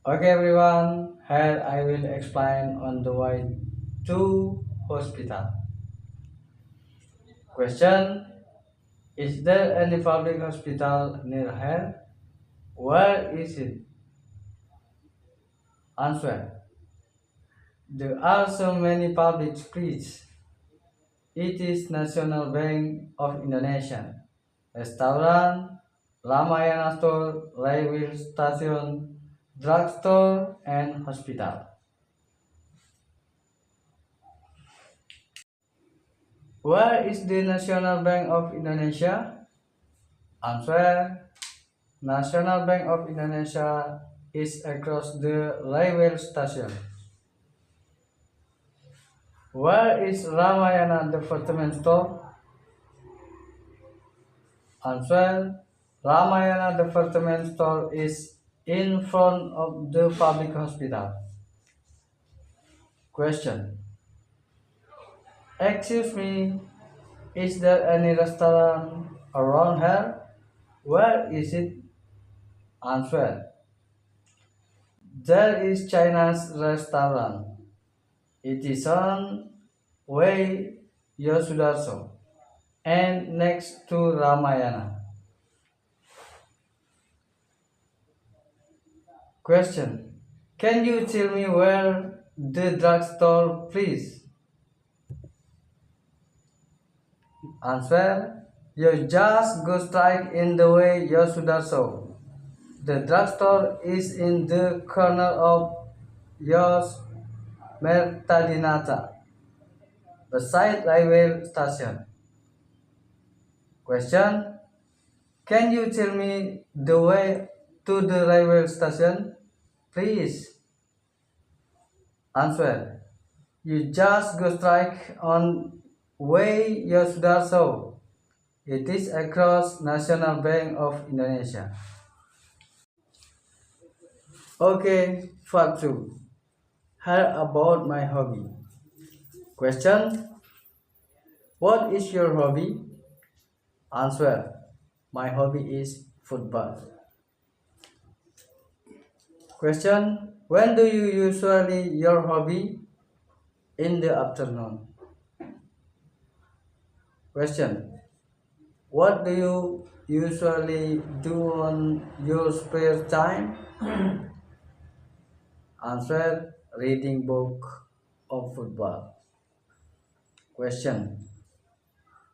Okay everyone, here I will explain on the way to hospital. Question: is there any public hospital near here? Where is it? Answer: there are so many public streets. It is National Bank of Indonesia, restaurant, Ramayana store, railway station, drugstore, and hospital. Where is the National Bank of Indonesia? Answer: National Bank of Indonesia is across the railway station. Where is Ramayana department store? Answer: Ramayana department store is in front of the public hospital. Question: excuse me, is there any restaurant around here? Where is it? Answer: there is China's restaurant. It is on way Yosudarso and next to Ramayana. Question: can you tell me where the drugstore, please? Answer: you just go straight in the way Yosudarso. The drugstore is in the corner of Yos Mertadinata, beside railway station. Question: can you tell me the way to the railway station, please? Answer: you just go straight on way Yosudarso. It is across National Bank of Indonesia. Okay, part 2. Here about my hobby. Question: what is your hobby? Answer: my hobby is football. Question: when do you usually your hobby? In the afternoon. Question: what do you usually do on your spare time? Answer: reading book of football. Question: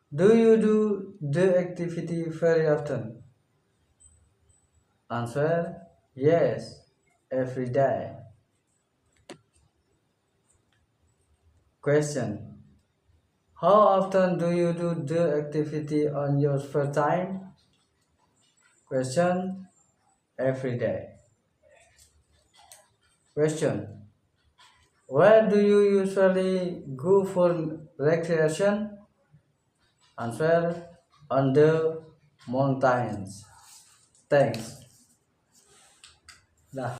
do you do the activity very often? Answer: yes, every day. Question: how often do you do the activity on your spare time? Question: every day. Question: where do you usually go for recreation? Answer: on the mountains. Thanks. Dah.